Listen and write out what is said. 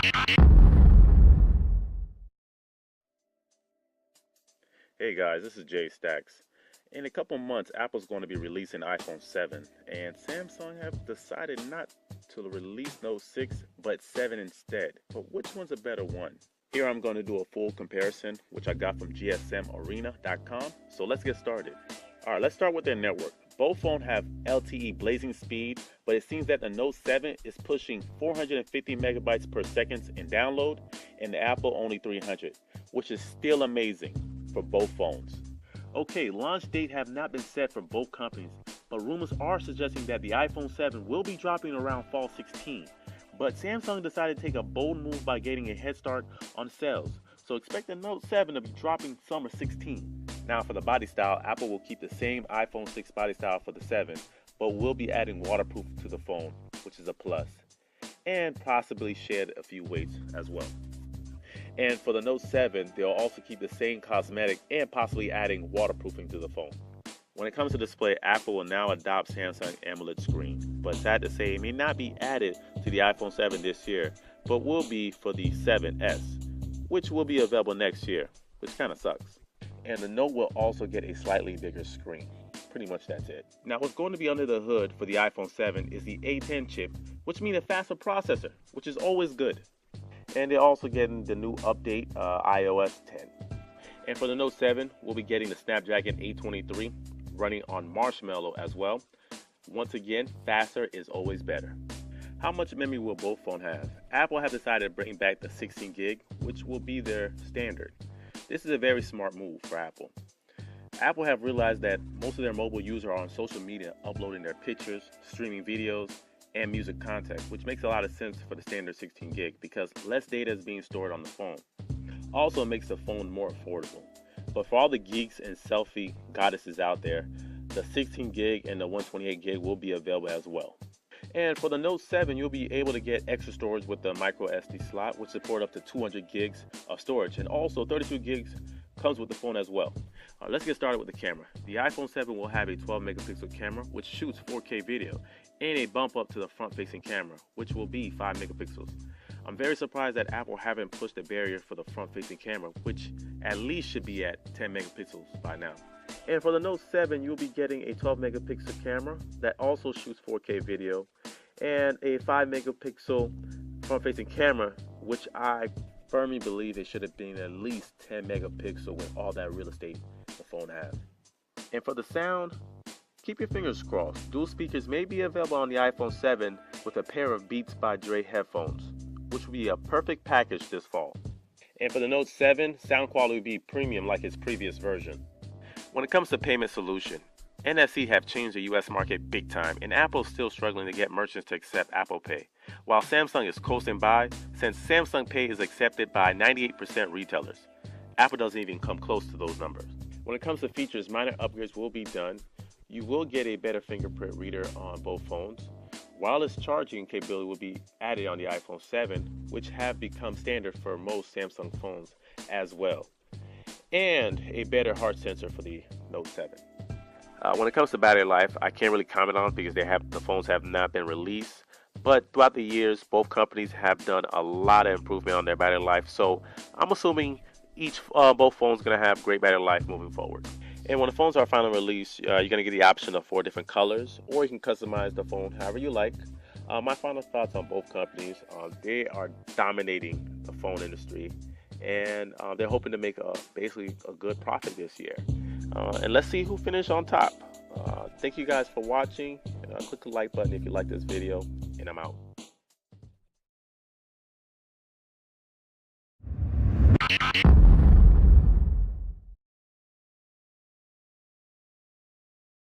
Hey guys, this is Jay Stacks. In a couple months, Apple's going to be releasing iPhone 7, and Samsung have decided not to release Note 6 but 7 instead. But which one's a better one? Here I'm going to do a full comparison, which I got from gsmarena.com. So let's get started. Alright, let's start with their network. Both phones have LTE blazing speed, but it seems that the Note 7 is pushing 450 megabytes per second in download, and the Apple only 300, which is still amazing for both phones. Okay, launch date have not been set for both companies, but rumors are suggesting that the iPhone 7 will be dropping around fall 16. But Samsung decided to take a bold move by getting a head start on sales, so expect the Note 7 to be dropping summer 16. Now for the body style, Apple will keep the same iPhone 6 body style for the 7, but will be adding waterproof to the phone, which is a plus, and possibly shed a few weights as well. And for the Note 7, they'll also keep the same cosmetic and possibly adding waterproofing to the phone. When it comes to display, Apple will now adopt Samsung AMOLED screen, but sad to say it may not be added to the iPhone 7 this year, but will be for the 7S, which will be available next year, which kind of sucks. And the Note will also get a slightly bigger screen. Pretty much that's it. Now what's going to be under the hood for the iPhone 7 is the A10 chip, which means a faster processor, which is always good. And they're also getting the new update, iOS 10. And for the Note 7, we'll be getting the Snapdragon 823 running on Marshmallow as well. Once again, faster is always better. How much memory will both phones have? Apple has decided to bring back the 16 gig, which will be their standard. This is a very smart move for Apple. Apple have realized that most of their mobile users are on social media uploading their pictures, streaming videos, and music content, which makes a lot of sense for the standard 16 gig because less data is being stored on the phone. Also, it makes the phone more affordable. But for all the geeks and selfie goddesses out there, the 16 gig and the 128 gig will be available as well. And for the Note 7, you'll be able to get extra storage with the micro SD slot, which support up to 200 gigs of storage, and also 32 gigs comes with the phone as well. Let's get started with the camera. The iPhone 7 will have a 12 megapixel camera, which shoots 4K video, and a bump up to the front-facing camera, which will be 5 megapixels. I'm very surprised that Apple haven't pushed the barrier for the front-facing camera, which at least should be at 10 megapixels by now. And for the Note 7, you'll be getting a 12 megapixel camera that also shoots 4K video, and a 5 megapixel front-facing camera, which I firmly believe it should have been at least 10 megapixel with all that real estate the phone has. And for the sound, keep your fingers crossed. Dual speakers may be available on the iPhone 7 with a pair of Beats by Dre headphones, which will be a perfect package this fall. And for the Note 7, sound quality will be premium like its previous version. When it comes to payment solution, NFC have changed the US market big time, and Apple is still struggling to get merchants to accept Apple Pay, while Samsung is coasting by since Samsung Pay is accepted by 98% retailers. Apple doesn't even come close to those numbers. When it comes to features, minor upgrades will be done. You will get a better fingerprint reader on both phones. Wireless charging capability will be added on the iPhone 7, which have become standard for most Samsung phones as well. And a better heart sensor for the Note 7. When it comes to battery life, I can't really comment on it because the phones have not been released. But throughout the years, both companies have done a lot of improvement on their battery life. So I'm assuming both phones are going to have great battery life moving forward. And when the phones are finally released, you're going to get the option of 4 different colors, or you can customize the phone however you like. My final thoughts on both companies, they are dominating the phone industry, and they're hoping to make basically a good profit this year. And let's see who finishes on top. Thank you guys for watching. Click the like button if you like this video, and I'm out.